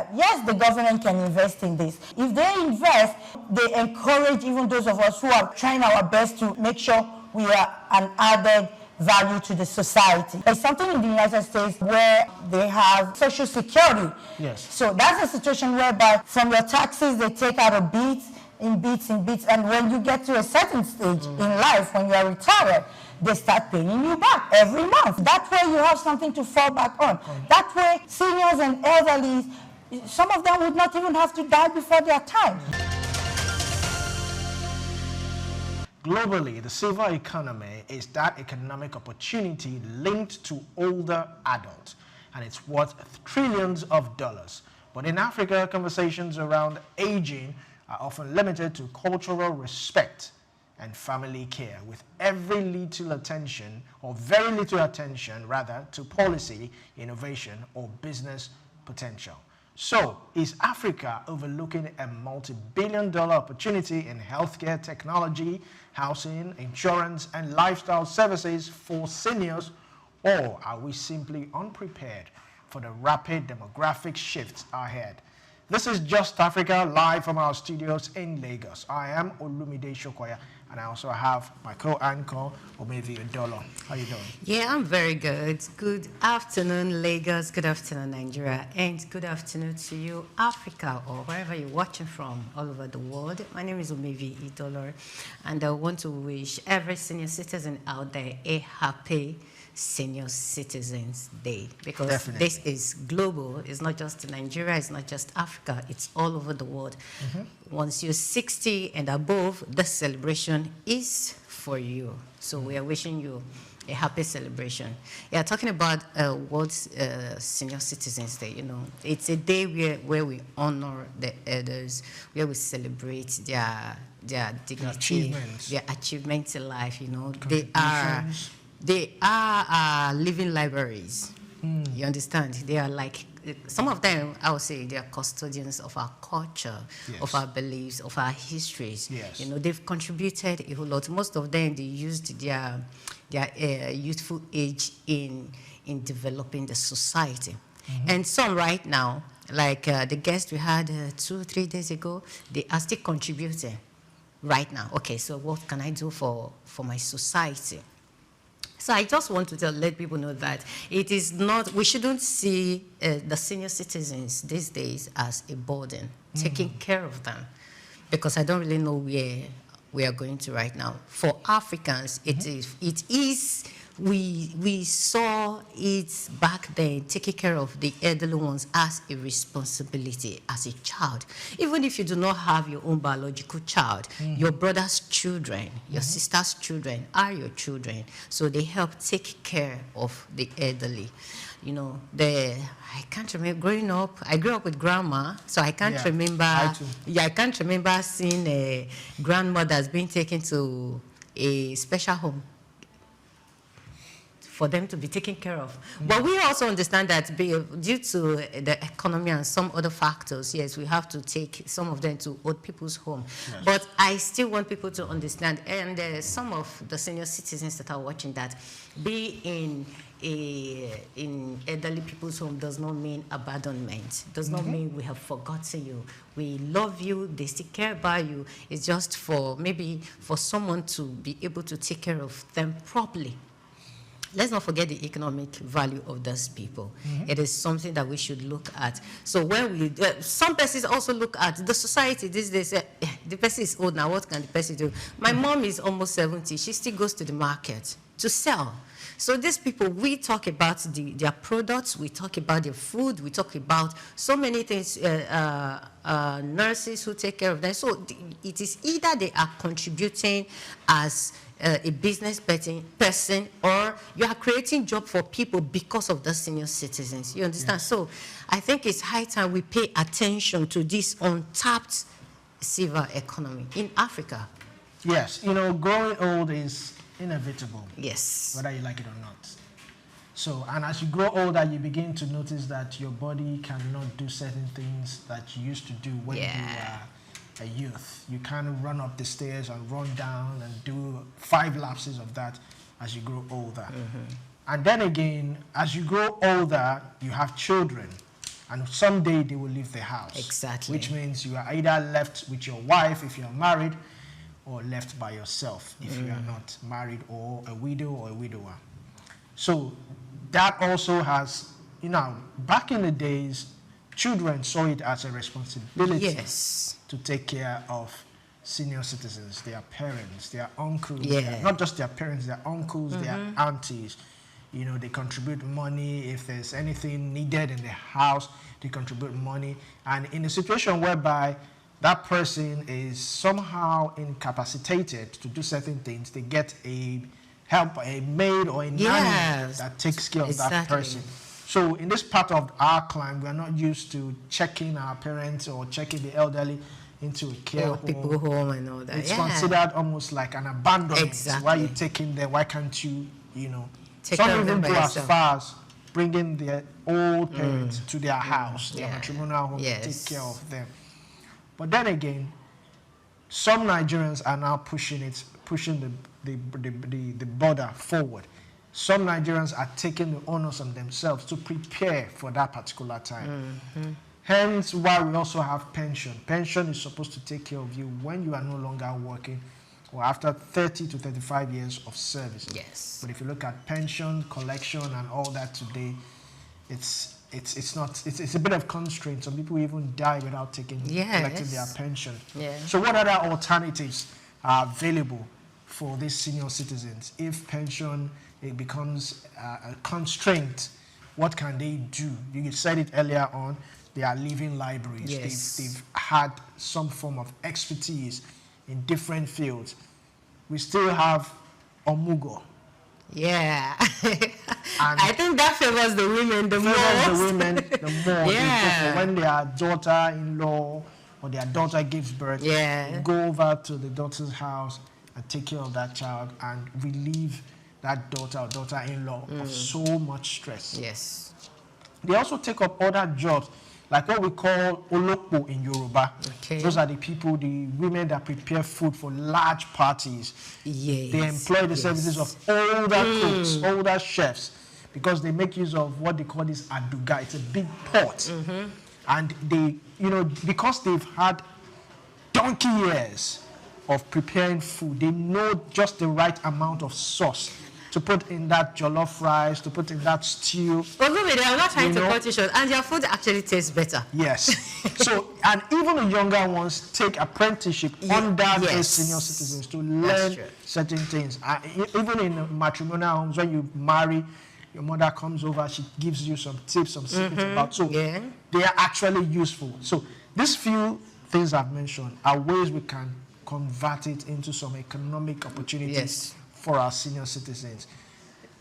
that, yes, the government can invest in this. If they invest, they encourage even those of us who are trying our best to make sure we are an added value to the society. There's something in the United States where they have Social Security. Yes. So that's a situation whereby from your taxes, they take out a bit, in bits, and when you get to a certain stage in life, when you are retired, they start paying you back every month. That way you have something to fall back on. That way seniors and elderly, some of them would not even have to die before their time. Globally, the silver economy is that economic opportunity linked to older adults, and it's worth trillions of dollars. But in Africa, conversations around aging are often limited to cultural respect and family care, with every little attention, or very little attention rather, to policy, innovation, or business potential. So, is Africa overlooking a multi-billion-dollar opportunity in healthcare, technology, housing, insurance, and lifestyle services for seniors, or are we simply unprepared for the rapid demographic shifts ahead? This is Just Africa, live from our studios in Lagos. I am Olumide Shokoya, and I also have my co-anchor, Omevi Odolo. How are you doing? Yeah, I'm very good. Good afternoon, Lagos. Good afternoon, Nigeria. And good afternoon to you, Africa, or wherever you're watching from all over the world. My name is Omevi Odolo, and I want to wish every senior citizen out there a happy Senior Citizens Day, because Definitely. This is global. It's not just Nigeria, it's not just Africa, it's all over the world. Once you're 60 and above, the celebration is for you. So we are wishing you a happy celebration. Yeah, talking about World Senior Citizens Day, you know, it's a day where we honor the elders, where we celebrate their dignity, their achievements in life, you know. They are living libraries. You understand? They are like, some of them, I would say, they are custodians of our culture, of our beliefs, of our histories. You know, they've contributed a whole lot. Most of them, they used their youthful age in developing the society. And some right now, like the guest we had 2-3 days ago, they are still contributing right now. Okay, so what can I do for my society? So I just want to let people know that it is not, we shouldn't see the senior citizens these days as a burden, taking care of them, because I don't really know where we are going to right now. For Africans, it is, we saw it back then, taking care of the elderly ones as a responsibility as a child. Even if you do not have your own biological child, your brother's children, your sister's children are your children. So they help take care of the elderly. You know, I can't remember, growing up, I grew up with grandma, so I can't remember, I can't remember seeing grandmothers being taken to a special home for them to be taken care of. But we also understand that due to the economy and some other factors, yes, we have to take some of them to old people's home. But I still want people to understand, and some of the senior citizens that are watching, that being in elderly people's home does not mean abandonment, does not mean we have forgotten you. We love you, they still care about you. It's just for maybe for someone to be able to take care of them properly. Let's not forget the economic value of those people. It is something that we should look at. So when we, some persons also look at the society these days. The person is old now, what can the person do? My mom is almost 70. She still goes to the market to sell. So these people, we talk about their products, we talk about their food, we talk about so many things, nurses who take care of them. So it is either they are contributing as a business person, or you are creating job for people because of the senior citizens. You understand? So I think it's high time we pay attention to this untapped silver economy in Africa. Yes, you know, growing old is inevitable. Yes. Whether you like it or not. So, and as you grow older, you begin to notice that your body cannot do certain things that you used to do when you were a youth. You can't run up the stairs and run down and do 5 lapses of that as you grow older. And then again, as you grow older, you have children. and someday they will leave the house. Exactly. Which means you are either left with your wife if you are married, or left by yourself if you are not married, or a widow or a widower. So that also has, back in the days, children saw it as a responsibility to take care of senior citizens, their parents, their uncles, not just their parents, their uncles, their aunties. They contribute money. If there's anything needed in the house, they contribute money. And in a situation whereby that person is somehow incapacitated to do certain things, they get a maid or a nanny that takes care of that person. So in this part of our climb, we are not used to checking our parents or checking the elderly into a care home. People home and all that. It's considered almost like an abandonment. Exactly. Why are you taking them? Why can't you, take some care of even them go by as yourself. far as bringing their old parents to their house, their matrimonial home, to take care of them. But then again, some Nigerians are now pushing the border forward. Some Nigerians are taking the onus on themselves to prepare for that particular time. Hence why we also have pension. Pension is supposed to take care of you when you are no longer working, or after 30 to 35 years of service. Yes. But if you look at pension, collection, and all that today, it's a bit of constraint. Some people even die without collecting their pension. So what other alternatives are available for these senior citizens? If pension becomes a constraint, what can they do? You said it earlier on, they are living libraries. They've had some form of expertise in different fields. We still have Omugo. Yeah. I think that favors the women the most. Yeah. When their daughter-in-law or their daughter gives birth, go over to the daughter's house and take care of that child and relieve that daughter or daughter-in-law of so much stress. Yes. They also take up other jobs, like what we call olokpo in Yoruba. Those are the people, the women that prepare food for large parties. They employ the services of older cooks, older chefs, because they make use of what they call this aduga. It's a big pot. And they, because they've had donkey years of preparing food, they know just the right amount of sauce to put in that jollof rice, to put in that stew. But maybe they are not trying to cut it short, and their food actually tastes better. Yes. So, and even the younger ones take apprenticeship under these senior citizens to learn certain things. Even in matrimonial homes, when you marry, your mother comes over, she gives you some tips, some secrets about. So they are actually useful. So these few things I've mentioned are ways we can convert it into some economic opportunities for our senior citizens.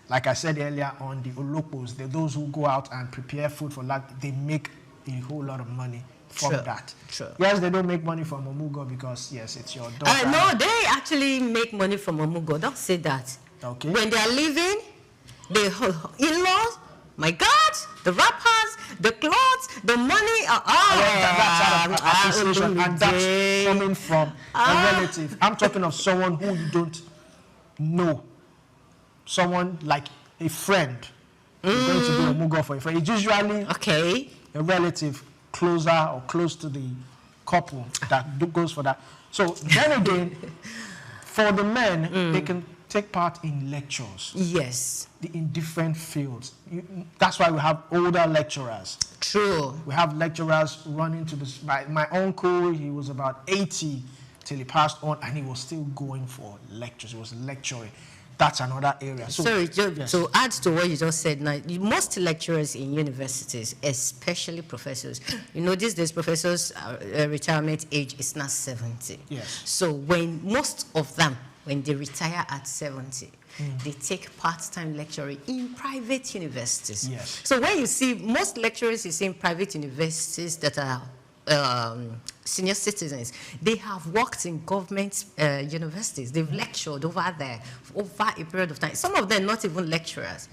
Like I said earlier on, the olopos, those who go out and prepare food for that, they make a whole lot of money from that. Yes, they don't make money from Omugo because, it's your daughter. No, they actually make money from Omugo. Don't say that. Okay. When they are leaving, the in-laws, my God, the wrappers, the clothes, the money. That's appreciation, and that's coming from a relative. I'm talking of someone who you don't know. Someone like a friend. You're going to do a mugo for a friend. It's usually a relative closer or close to the couple that goes for that. So then again, for the men, they can take part in lectures. Yes. In different fields. That's why we have older lecturers. True. We have lecturers running to this. My uncle, he was about 80 till he passed on, and he was still going for lectures. He was lecturing. That's another area. So, sorry, to add to what you just said, now, most lecturers in universities, especially professors, these days professors' retirement age is now 70. Yes. So when most of them, when they retire at 70, they take part-time lecturing in private universities. Yes. So when you see most lecturers you see in private universities that are senior citizens, they have worked in government universities. They've lectured over there for over a period of time. Some of them not even lecturers.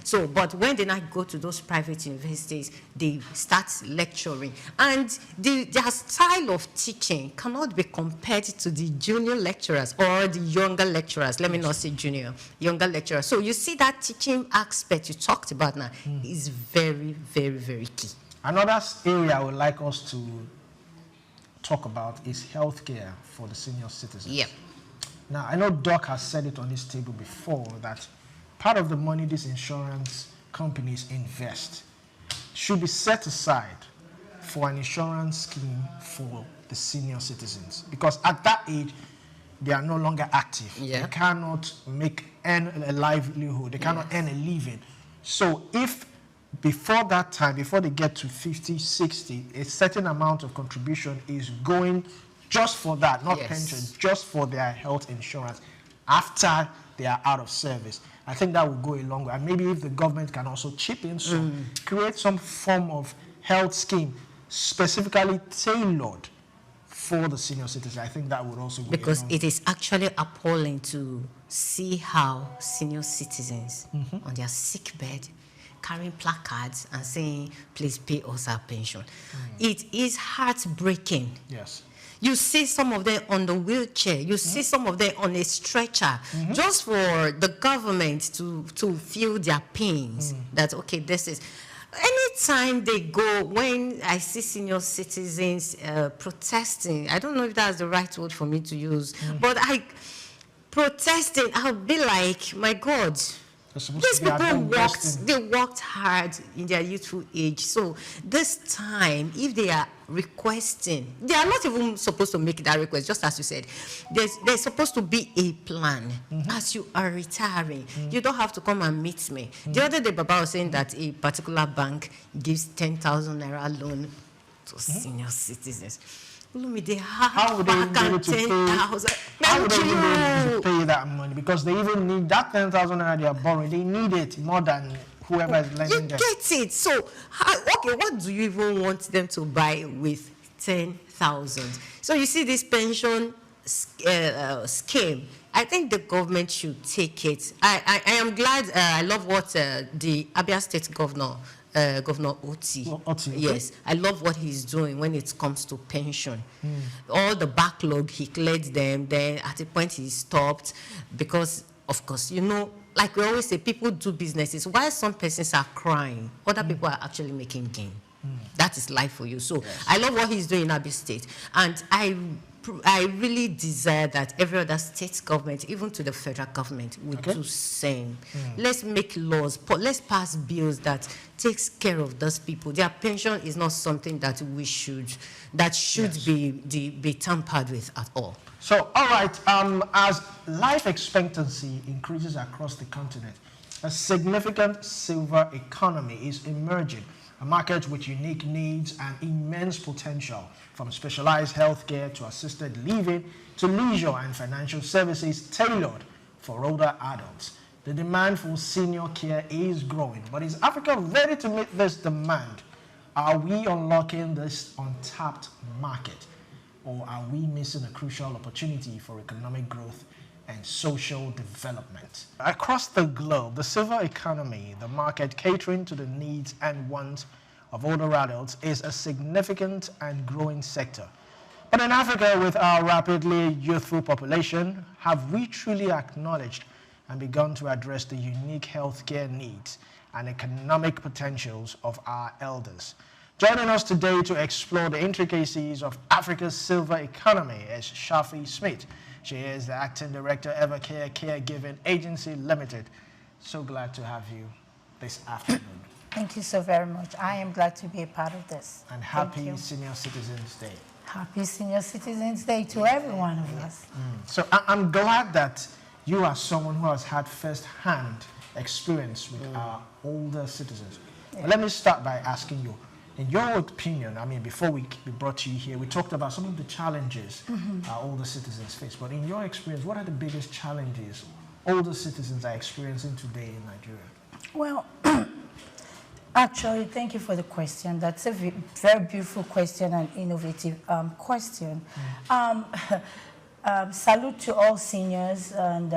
So, but when they now go to those private universities, they start lecturing. And their style of teaching cannot be compared to the junior lecturers or the younger lecturers. Let me not say junior, younger lecturers. So you see that teaching aspect you talked about now is very, very, very key. Another area I would like us to talk about is healthcare for the senior citizens. Yep. Now, I know Doc has said it on his table before that part of the money these insurance companies invest should be set aside for an insurance scheme for the senior citizens, because at that age they are no longer active. Yeah. They cannot earn a livelihood. They cannot earn a living. So if before that time, before they get to 50, 60, a certain amount of contribution is going just for that, not pension, just for their health insurance after they are out of service, I think that will go a long way. And maybe if the government can also chip in some, create some form of health scheme specifically tailored for the senior citizens, I think that would also go Because a long it is actually appalling to see how senior citizens on their sick bed carrying placards and saying, please pay us our pension. It is heartbreaking. Yes. You see some of them on the wheelchair. You see some of them on a stretcher, just for the government to feel their pains. That, okay, this is... Anytime they go, when I see senior citizens protesting, I don't know if that's the right word for me to use, but protesting, I'll be like, my God, these people worked hard in their youthful age. So this time, if they are requesting, they are not even supposed to make that request, just as you said. There's supposed to be a plan. As you are retiring, you don't have to come and meet me. The other day, Baba was saying that a particular bank gives 10,000 naira loan to senior citizens. How would they even be able to pay? How would they even be able to pay that money? Because they even need that 10,000 naira they are borrowing. They need it more than whoever is lending them. You get it. So, okay, what do you even want them to buy with 10,000? So you see this pension scheme. I think the government should take it. I am glad. I love what the Abia State Governor Oti. Yes, I love what he's doing when it comes to pension. All the backlog, he cleared them. Then at a point he stopped because, of course, you know, like we always say, people do businesses. While some persons are crying, other people are actually making gain. That is life for you. So I love what he's doing in Abia State. And I really desire that every other state government, even to the federal government, would do same. Let's make laws, let's pass bills that takes care of those people. Their pension is not something that should be tampered with at all. So, all right, as life expectancy increases across the continent, a significant silver economy is emerging, a market with unique needs and immense potential, from specialized healthcare to assisted living to leisure and financial services tailored for older adults. The demand for senior care is growing, but is Africa ready to meet this demand? Are we unlocking this untapped market, or are we missing a crucial opportunity for economic growth and social development? Across the globe, the silver economy, the market catering to the needs and wants of older adults, is a significant and growing sector. But in Africa, with our rapidly youthful population, have we truly acknowledged and begun to address the unique healthcare needs and economic potentials of our elders? Joining us today to explore the intricacies of Africa's silver economy is Shafi Smith. She is the Acting Director, Evercare Caregiving Agency Limited. So glad to have you this afternoon. Thank you so very much. I am glad to be a part of this. And happy Senior Citizens Day. Happy Senior Citizens Day to every one of us. So I'm glad that you are someone who has had first-hand experience with our older citizens. But let me start by asking you, in your opinion, I mean, before we brought you here, we talked about some of the challenges our older citizens face. But in your experience, what are the biggest challenges older citizens are experiencing today in Nigeria? Well, actually, thank you for the question. That's a very beautiful question and innovative question. Salute to all seniors and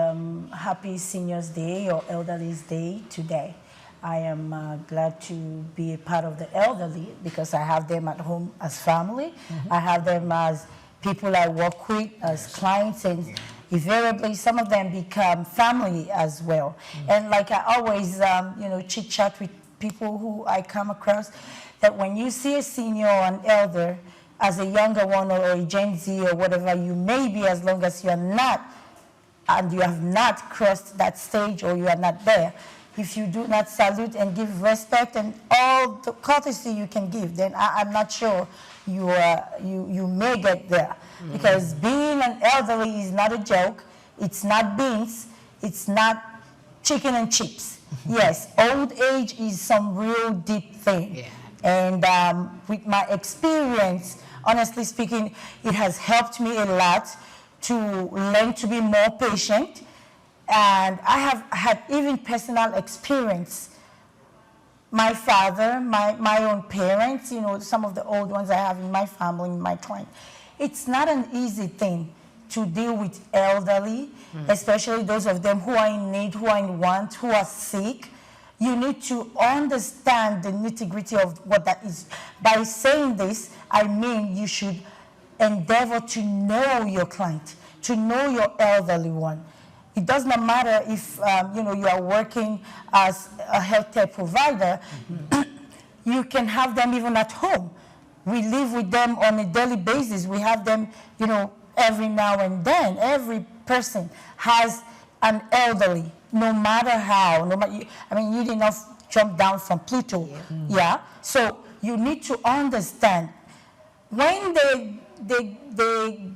happy Seniors Day or Elderly's Day today. I am glad to be a part of the elderly because I have them at home as family. I have them as people I work with, as clients, and invariably some of them become family as well. And like I always, chit-chat with people who I come across, that when you see a senior or an elder as a younger one or a Gen Z or whatever you may be, as long as you're not, and you have not crossed that stage or you are not there, if you do not salute and give respect and all the courtesy you can give, then I'm not sure you may get there. Because being an elderly is not a joke. It's not beans. It's not chicken and chips. Yes, old age is some real deep thing. Yeah. And with my experience, honestly speaking, it has helped me a lot to learn to be more patient. And I have had even personal experience. My father, my own parents, you know, some of the old ones I have in my family, in my clan. It's not an easy thing to deal with elderly, especially those of them who are in need, who are in want, who are sick. You need to understand the nitty-gritty of what that is. By saying this, I mean you should endeavor to know your client, to know your elderly one. It does not matter if you know, you are working as a healthcare provider. You can have them even at home. We live with them on a daily basis. We have them, you know, every now and then. Every person has an elderly, no matter how. No matter, I mean, you did not jump down from Pluto. Yeah. So you need to understand when they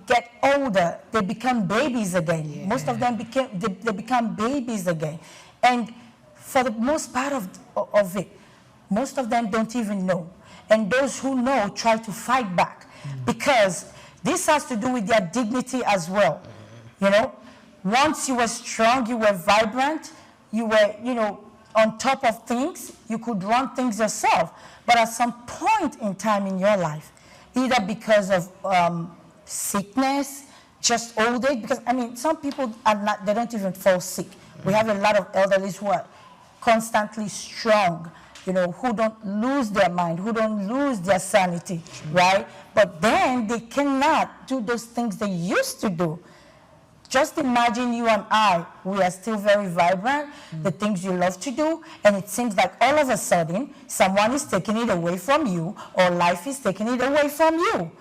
get older, they become babies again. Yeah. Most of them they become babies again. And for the most part of it, most of them don't even know. And those who know try to fight back, because this has to do with their dignity as well. You know, once you were strong, you were vibrant, you were, you know, on top of things, you could run things yourself. But at some point in time in your life, either because of sickness, just old age, because I mean, some people are not, they don't even fall sick. We have a lot of elderly who are constantly strong, you know, who don't lose their mind, who don't lose their sanity, right? But then they cannot do those things they used to do. Just imagine you and I, we are still very vibrant, the things you love to do, and it seems like all of a sudden, someone is taking it away from you, or life is taking it away from you.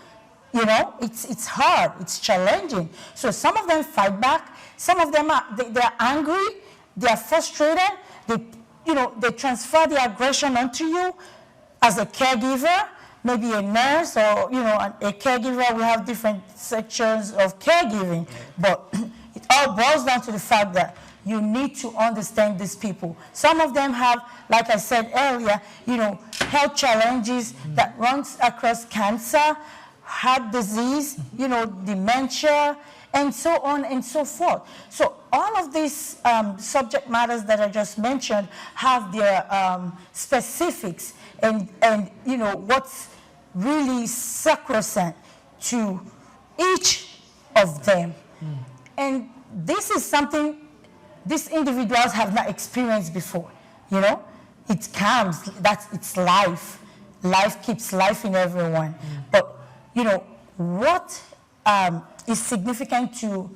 You know, it's hard, it's challenging. So some of them fight back, some of them they're angry, they're frustrated, they transfer the aggression onto you as a caregiver, maybe a nurse or, you know, a caregiver. We have different sections of caregiving, but it all boils down to the fact that you need to understand these people. Some of them have, like I said earlier, you know, health challenges that runs across cancer, heart disease, you know, dementia, and so on and so forth. So all of these subject matters that I just mentioned have their specifics and you know, what's really sacrosanct to each of them. And this is something these individuals have not experienced before, you know? It comes, it's life. Life keeps life in everyone. But, you know, what is significant to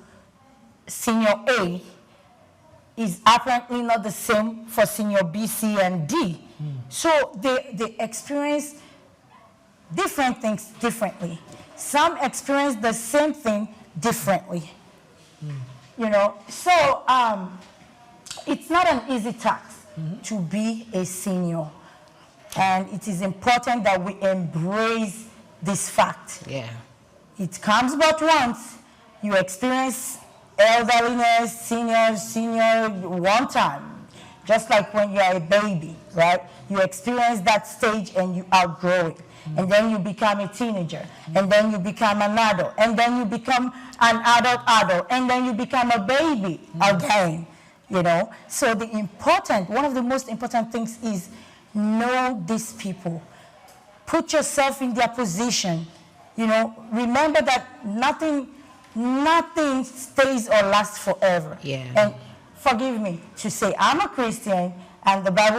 senior A is apparently not the same for senior B, C, and D. So they experience different things differently. Some experience the same thing differently. You know, so it's not an easy task to be a senior. And it is important that we embrace this fact. Yeah. It comes but once. You experience elderliness, senior one time. Just like when you're a baby, right? You experience that stage and you outgrow it. And then you become a teenager. And then you become an adult. And then you become an adult. And then you become a baby again, you know? So one of the most important things is know these people. Put yourself in their position. You know, remember that nothing stays or lasts forever. Yeah. And forgive me to say, I'm a Christian, and the Bible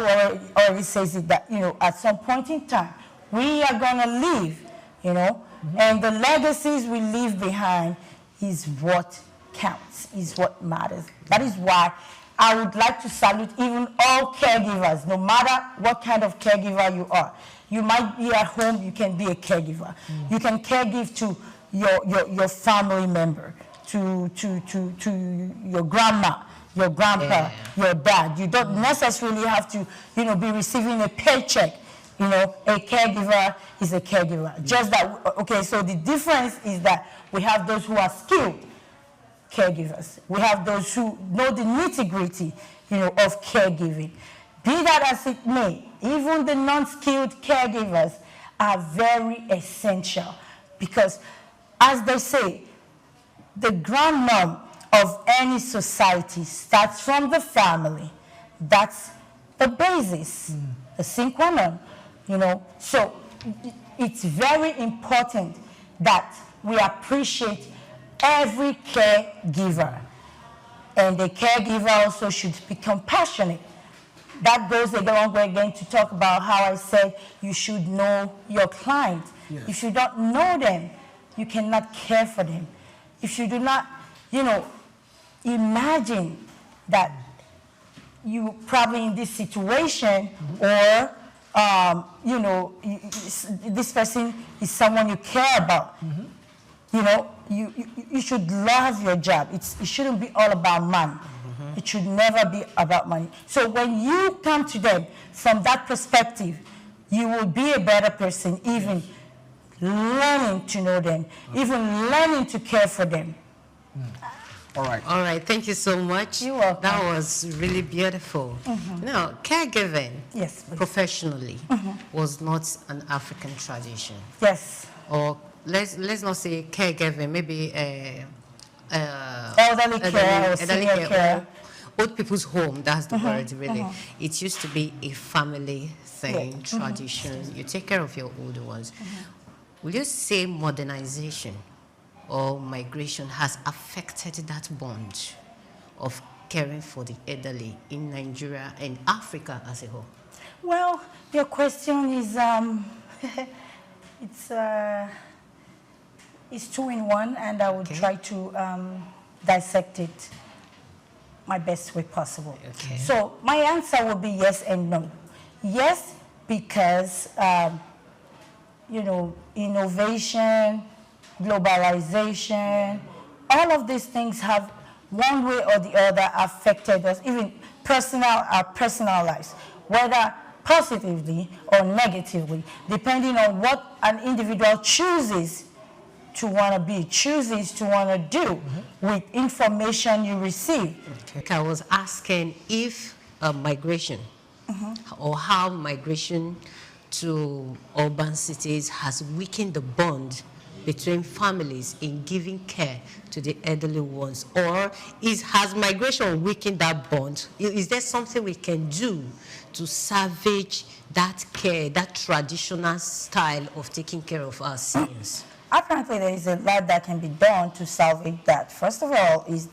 already says it that, you know, at some point in time, we are going to leave, you know, and the legacies we leave behind is what counts, is what matters. That is why I would like to salute even all caregivers, no matter what kind of caregiver you are. You might be at home, you can be a caregiver. You can caregive to your family member, to your grandma, your grandpa, your dad. You don't necessarily have to, be receiving a paycheck. A caregiver is a caregiver. Just that, okay, so the difference is that we have those who are skilled caregivers. We have those who know the nitty-gritty, of caregiving. Be that as it may, even the non-skilled caregivers are very essential because, as they say, the grand norm of any society starts from the family. That's the basis, the sine qua non, So it's very important that we appreciate every caregiver. And the caregiver also should be compassionate. That goes a long way again to talk about how I said you should know your client. Yes. If you don't know them, you cannot care for them. If you do not, imagine that you probably in this situation or, this person is someone you care about. You should love your job. It shouldn't be all about money. It should never be about money. So when you come to them from that perspective, you will be a better person, even learning to know them, even learning to care for them. All right. All right. Thank you so much. You're welcome. That was really beautiful. Now, caregiving yes, professionally was not an African tradition. Yes. Or let's not say caregiving, maybe elderly care or senior care. Old people's home, that's the word really. It used to be a family thing, tradition. You take care of your older ones. Will you say modernization or migration has affected that bond of caring for the elderly in Nigeria and Africa as a whole? Well, your question is, it's two in one, and I will try to dissect it my best way possible. Okay. So my answer will be yes and no. Yes, because, innovation, globalization, all of these things have one way or the other affected us, even our personal lives, whether positively or negatively, depending on what an individual chooses to want to be, chooses to want to do with information you receive. Okay. I was asking if migration or how migration to urban cities has weakened the bond between families in giving care to the elderly ones, or has migration weakened that bond? Is there something we can do to salvage that care, that traditional style of taking care of our seniors? Apparently, there is a lot that can be done to salvage that. First of all, is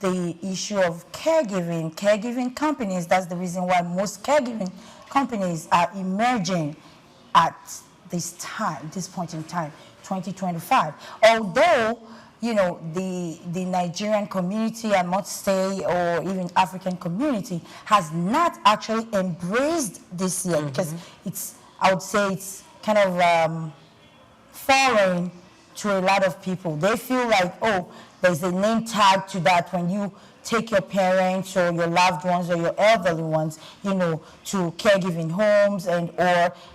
the issue of caregiving. Caregiving companies, that's the reason why most caregiving companies are emerging at this point in time, 2025. Although, the Nigerian community, I must say, or even African community, has not actually embraced this yet, because I would say it's kind of foreign to a lot of people. They feel like, oh, there's a name tag to that when you take your parents or your loved ones or your elderly ones, to caregiving homes, or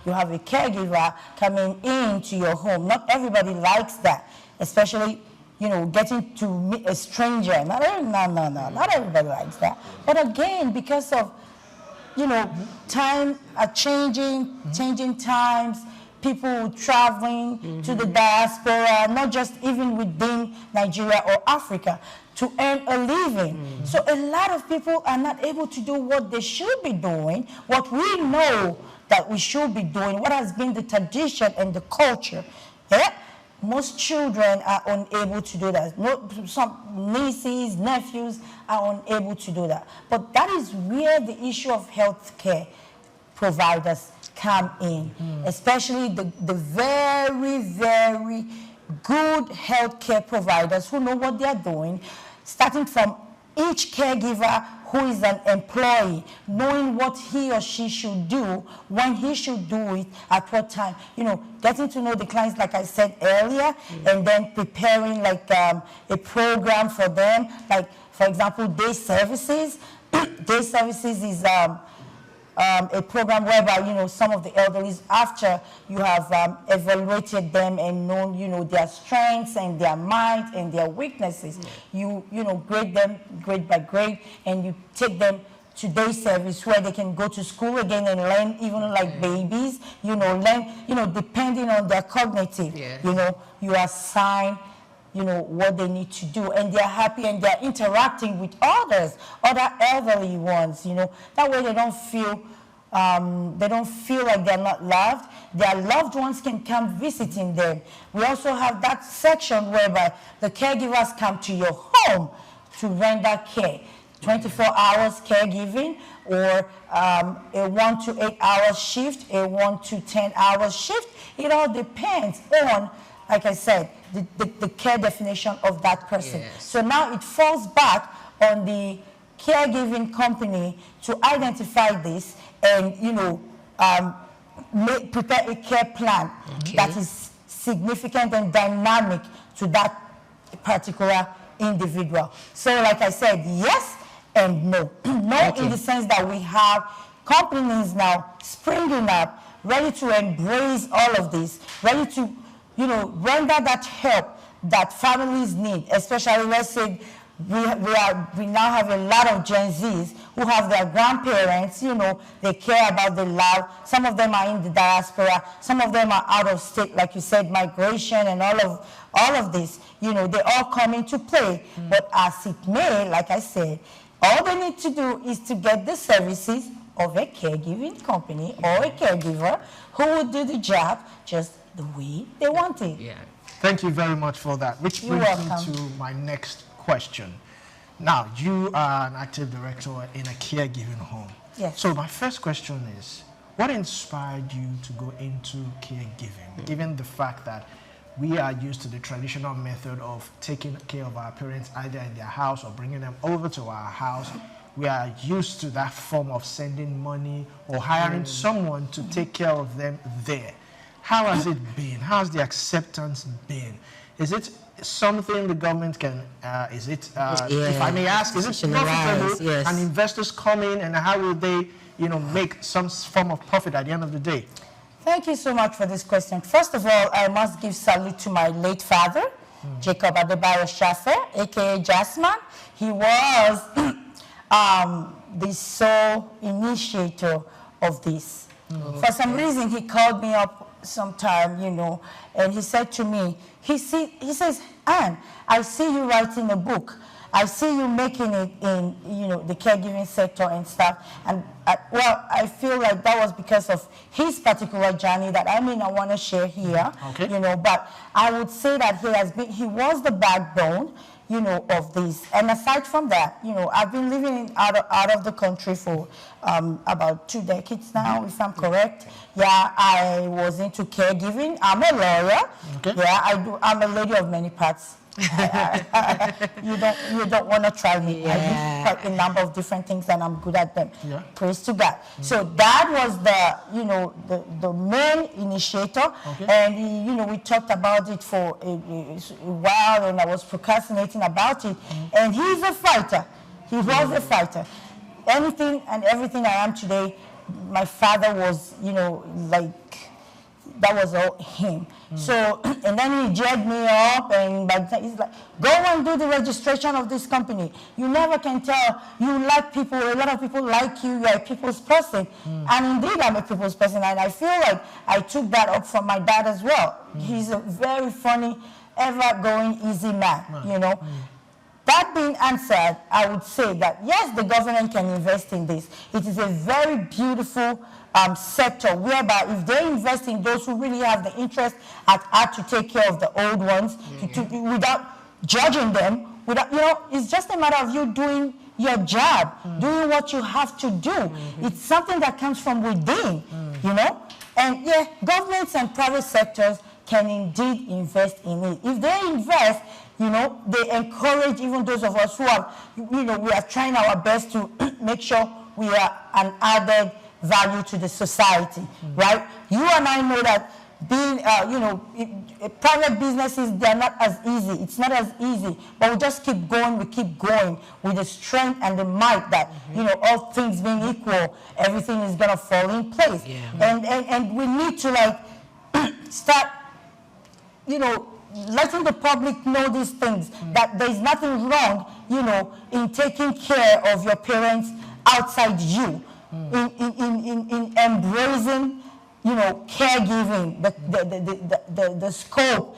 you have a caregiver coming into your home. Not everybody likes that, especially, getting to meet a stranger. Not everybody likes that. But again, because of, time are changing times, people traveling to the diaspora, not just even within Nigeria or Africa, to earn a living. So a lot of people are not able to do what they should be doing, what we know that we should be doing, what has been the tradition and the culture. Yeah? Most children are unable to do that. Some nieces, nephews are unable to do that. But that is where the issue of health care providers come in, especially the very, very good healthcare providers who know what they're doing, starting from each caregiver who is an employee, knowing what he or she should do, when he should do it, at what time, getting to know the clients, like I said earlier, and then preparing like a program for them, like, for example, day services. Day services is a program whereby, some of the elderly, after you have evaluated them and known, their strengths and their might and their weaknesses, you grade them grade by grade, and you take them to day service where they can go to school again and learn, even like babies, learn, depending on their cognitive, you assign what they need to do, and they're happy and they're interacting with other elderly ones, that way they don't feel like they're not loved. Their loved ones can come visiting them. We also have that section whereby the caregivers come to your home to render care, 24 hours caregiving, or a 1 to 8 hour shift, a 1 to 10 hour shift. It all depends on, like I said, the care definition of that person. Yes. So now it falls back on the caregiving company to identify this and, prepare a care plan that is significant and dynamic to that particular individual. So like I said, yes and no. No in the sense that we have companies now springing up, ready to embrace all of this, ready to render that help that families need, especially, let's say, we now have a lot of Gen Zs who have their grandparents, they care about the love. Some of them are in the diaspora, some of them are out of state, like you said, migration and all of this, they all come into play. But as it may, like I said, all they need to do is to get the services of a caregiving company or a caregiver who will do the job just the way they want it. Yeah. Thank you very much for that. Which brings me to my next question. Now, you are an active director in a caregiving home. Yes. So my first question is, what inspired you to go into caregiving, given the fact that we are used to the traditional method of taking care of our parents either in their house or bringing them over to our house? We are used to that form of sending money or hiring someone to take care of them there. How has it been? How's the acceptance been? Is it something the government can, if I may ask, is it profitable? Yes. And investors come in, and how will they, make some form of profit at the end of the day? Thank you so much for this question. First of all, I must give salute to my late father, Jacob Adebayo Shafe, aka Jasmine. He was the sole initiator of this. For some reason, he called me up sometime, and he said to me, he says, Anne, I see you writing a book. I see you making it in, the caregiving sector and stuff. And I feel like that was because of his particular journey that I may not want to share here, but I would say that he was the backbone, of this. And aside from that, I've been living out of the country for about 2 decades now, if I'm correct. Yeah, I was into caregiving. I'm a lawyer. Okay. Yeah, I'm a lady of many parts. You don't want to try me. I do quite a number of different things, and I'm good at them. Yeah. Praise to God. So that was the main initiator, and we talked about it for a while, and I was procrastinating about it. And he's a fighter. He was a fighter. Anything and everything I am today, my father was, that was all him. So, and then he jacked me up, and by the time he's like, go and do the registration of this company. You never can tell. You like people, a lot of people like you, you're a people's person. And indeed, I'm a people's person, and I feel like I took that up from my dad as well. He's a very funny, ever-going, easy man, That being answered, I would say that, yes, the government can invest in this. It is a very beautiful sector whereby if they invest in those who really have the interest at heart to take care of the old ones, without judging them, it's just a matter of you doing your job, doing what you have to do. It's something that comes from within, And governments and private sectors can indeed invest in it. If they invest, they encourage even those of us who are, we are trying our best to make sure we are an added value to the society, right? You and I know that being, private businesses, they're not as easy. It's not as easy, but we just keep going. We keep going with the strength and the might that, all things being equal, everything is going to fall in place. Yeah. And we need to start, letting the public know these things, that there's nothing wrong, in taking care of your parents outside you, in embracing, caregiving, the scope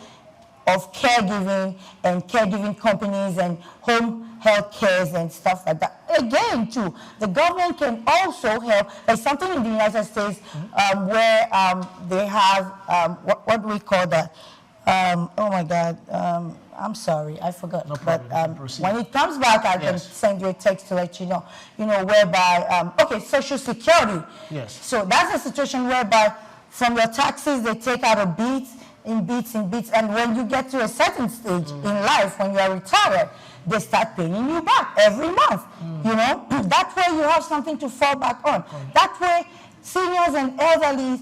of caregiving and caregiving companies and home health cares and stuff like that. Again, too, the government can also help. There's something in the United States where they have, what do we call that? Oh my God, I'm sorry, I forgot. No but problem. when it comes back, I can send you a text to let you know. Whereby, Social Security. Yes. So that's a situation whereby from your taxes they take out a bit, in bits, and when you get to a certain stage in life, when you are retired, they start paying you back every month. That way you have something to fall back on. That way, seniors and elderly,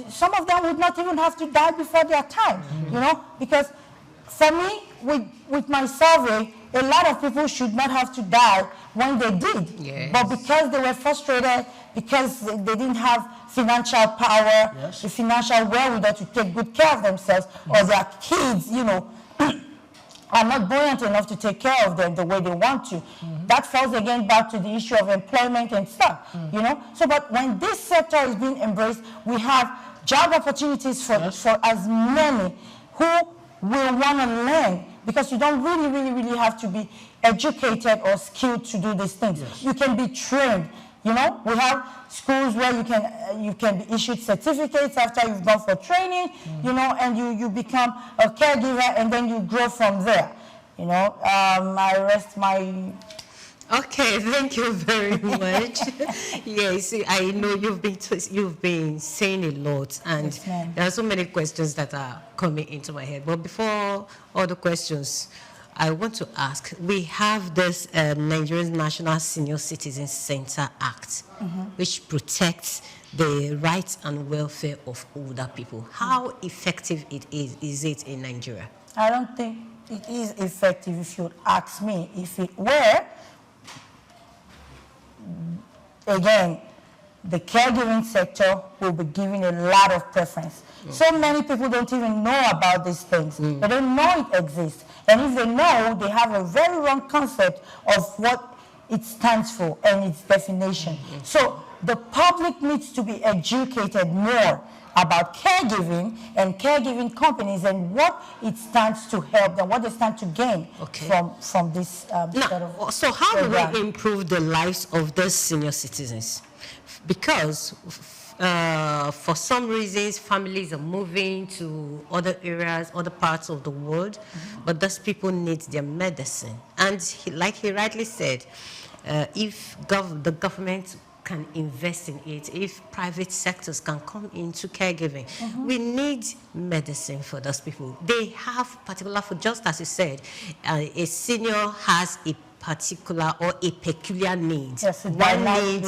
some of them would not even have to die before their time, because for me, with my survey, a lot of people should not have to die when they did. Yes. But because they were frustrated, because they didn't have financial power, the financial wherewithal to take good care of themselves, or their kids, are not buoyant enough to take care of them the way they want to. That falls again back to the issue of employment and stuff, So, but when this sector is being embraced, we have job opportunities for as many who will want to learn, because you don't really have to be educated or skilled to do these things. You can be trained. We have schools where you can be issued certificates after you've gone for training, and you become a caregiver, and then you grow from there. I rest my... Okay, thank you very much. Yes, I know you've been saying a lot, and there are so many questions that are coming into my head. But before all the questions, I want to ask, we have this Nigerian National Senior Citizens Center Act, which protects the rights and welfare of older people. How effective is it in Nigeria? I don't think it is effective, if you would ask me. If it were, again, the caregiving sector will be given a lot of preference. So many people don't even know about these things. They don't know it exists. And if they know, they have a very wrong concept of what it stands for and its definition. So the public needs to be educated more about caregiving and caregiving companies and what it stands to help them, what they stand to gain from this sort of so how program. do we improve the lives of those senior citizens? Because for some reasons, families are moving to other areas, other parts of the world, but those people need their medicine. And like he rightly said, if the government can invest in it, if private sectors can come into caregiving, we need medicine for those people. They have particular, for just as you said, a senior has a particular or a peculiar need. One need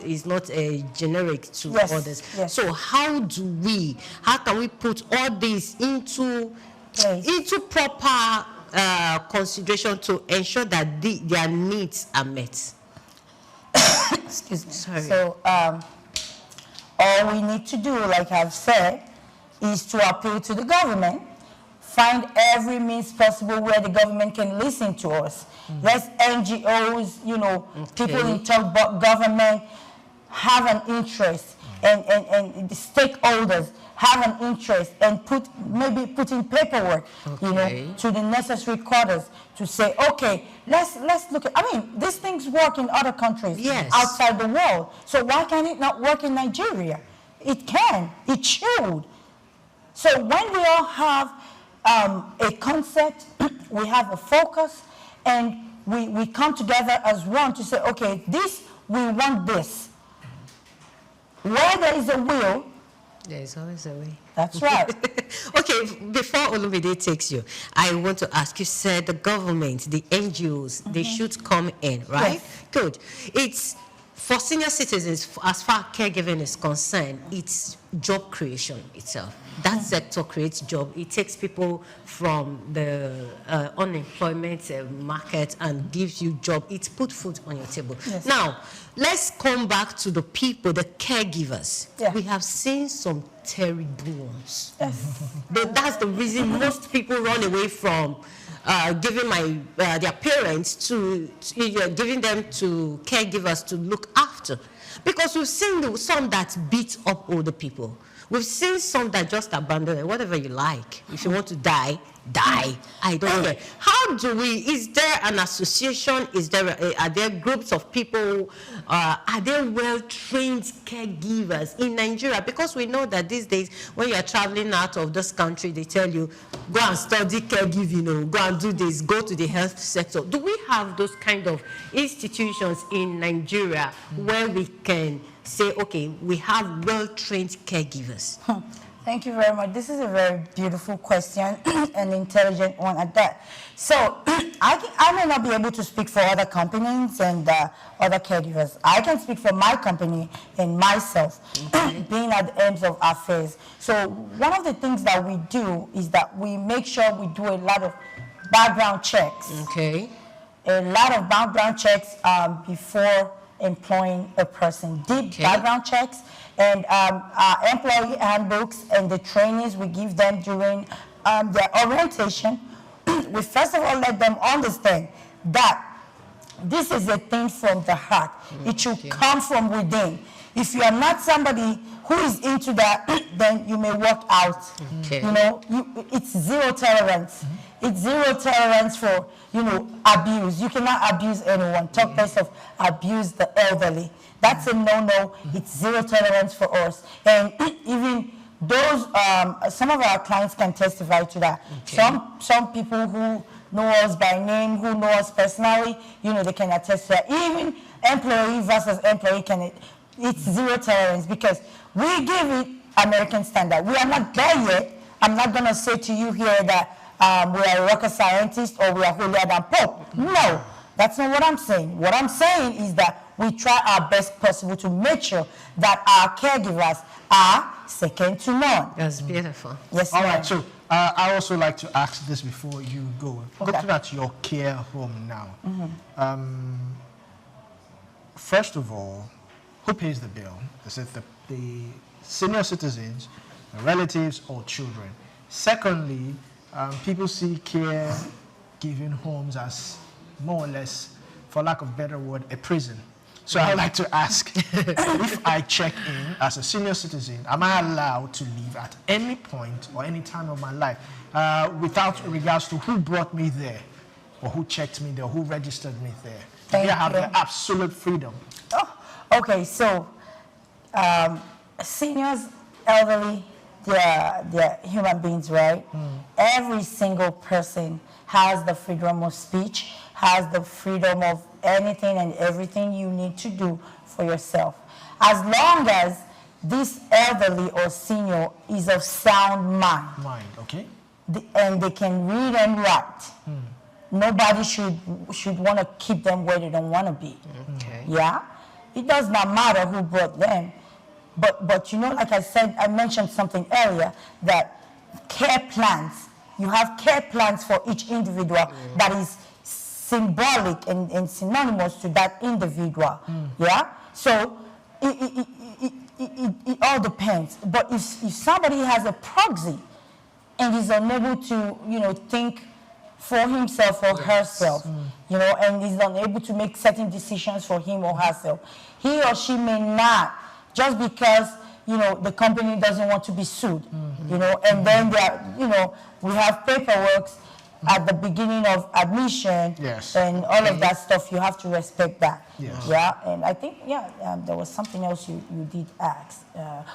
is not a generic to others. So how can we put all this into proper consideration to ensure that their needs are met? Excuse me. Sorry. So all we need to do, like I've said, is to appeal to the government, find every means possible where the government can listen to us. Let's NGOs, people in charge of government have an interest, and the stakeholders have an interest, and maybe put in paperwork, to the necessary quarters to say, okay, let's look at. I mean, these things work in other countries outside the world. So why can it not work in Nigeria? It can. It should. So when we all have a concept, we have a focus, and we come together as one to say, okay, we want this. Where there is a will, There's always a way. That's right. Okay, before Olumide takes you, I want to ask, you said the government, the NGOs, they should come in, right? Yes. Good. It's for senior citizens, as far as caregiving is concerned, it's job creation itself. That sector creates job. It takes people from the unemployment market and gives you job. It puts food on your table. Yes. Now, let's come back to the people, the caregivers. Yeah. We have seen some terrible ones. Yes. That's the reason most people run away from giving their parents to giving them to caregivers to look after, because we've seen some that beat up older people. We've seen some that just abandon it. Whatever you like. If you want to die, die. I don't care. How do we? Is there an association? Are there groups of people? Are there well-trained caregivers in Nigeria? Because we know that these days, when you are traveling out of this country, they tell you, go and study caregiving, or go and do this, go to the health sector. Do we have those kind of institutions in Nigeria where we can say, okay, we have well-trained caregivers? Thank you very much. This is a very beautiful question, an intelligent one at that. So I may not be able to speak for other companies and other caregivers. I can speak for my company and myself, being at the ends of affairs. So one of the things that we do is that we make sure we do a lot of background checks. Okay. A lot of background checks before employing a person. Deep background checks. And our employee handbooks and the trainings we give them during their orientation, we first of all let them understand that this is a thing from the heart. It should come from within. If you are not somebody who is into that, then you may walk out. Okay. You know, it's zero tolerance. It's zero tolerance for, abuse. You cannot abuse anyone. Talk less of abuse the elderly. That's a no-no. It's zero tolerance for us. And even those, some of our clients can testify to that. Okay. Some people who know us by name, who know us personally, they can attest to that. Even employee versus employee it's zero tolerance, because we give it American standard. We are not there yet. I'm not going to say to you here that we are rocket scientists or we are holier than Pope. No, that's not what I'm saying. What I'm saying is that we try our best possible to make sure that our caregivers are second to none. That's beautiful. Yes, all right, so I also like to ask this before you go. Okay. Looking at your care home now, first of all, who pays the bill? Is it the senior citizens, the relatives, or children? Secondly, people see care-giving homes as more or less, for lack of a better word, a prison. So I'd like to ask, if I check in as a senior citizen, am I allowed to leave at any point or any time of my life without regards to who brought me there or who checked me there, who registered me there? Thank I have you. the absolute freedom. Oh, okay, so seniors, elderly, they're human beings, right? Every single person has the freedom of speech, has the freedom of anything and everything you need to do for yourself. As long as this elderly or senior is of sound mind. Okay. And they can read and write. Nobody should want to keep them where they don't want to be. Okay. Yeah? It does not matter who brought them. But like I said, I mentioned something earlier, that care plans, you have care plans for each individual that is symbolic and synonymous to that individual. Yeah? So it all depends. But if somebody has a proxy and is unable to, think for himself or herself, and is unable to make certain decisions for him or herself, he or she may not, just because, the company doesn't want to be sued, and then we have paperwork at the beginning of admission, and all of that stuff. You have to respect that. Yeah, and I think, there was something else you did ask.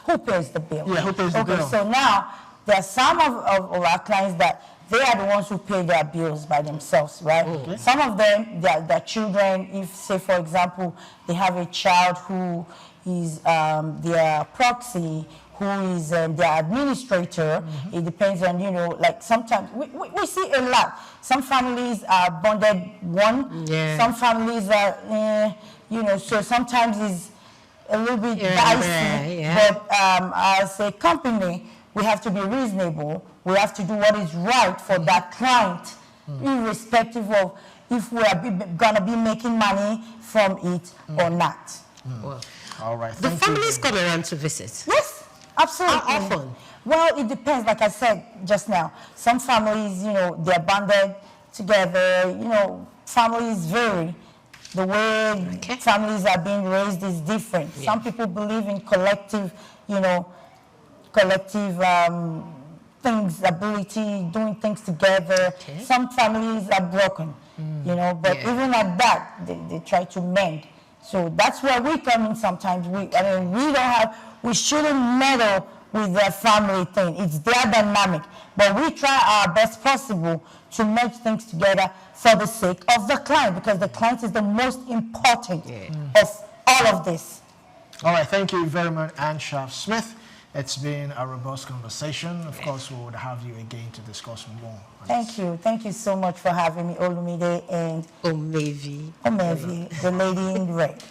Who pays the bill? Yeah, who pays the bill? Okay, so now there are some of our clients that they are the ones who pay their bills by themselves, right? Okay. Some of them, their children, if, say, for example, they have a child who is their proxy, who is their administrator. It depends on, you know, like sometimes we see a lot. Some families are bonded one, some families are, you know, so sometimes it's a little bit dicey. But as a company, we have to be reasonable. We have to do what is right for that client, irrespective of if we are going to be making money from it or not. Well, all right. The families come around to visit. Yes, absolutely. How often? Well, it depends. Like I said just now, some families, you know, they're bonded together. You know, families vary. The way families are being raised is different. Some people believe in collective, you know, things, ability, doing things together. Some families are broken, you know, but even at that, they try to mend. So that's where we come in sometimes. We shouldn't meddle with their family thing. It's their dynamic. But we try our best possible to merge things together for the sake of the client, because the client is the most important of all of this. All right, thank you very much, Anne Schaaf-Smith. It's been a robust conversation. Of course, we would have you again to discuss more. Thank you. Thank you so much for having me, Olumide and Omevi, the lady in red.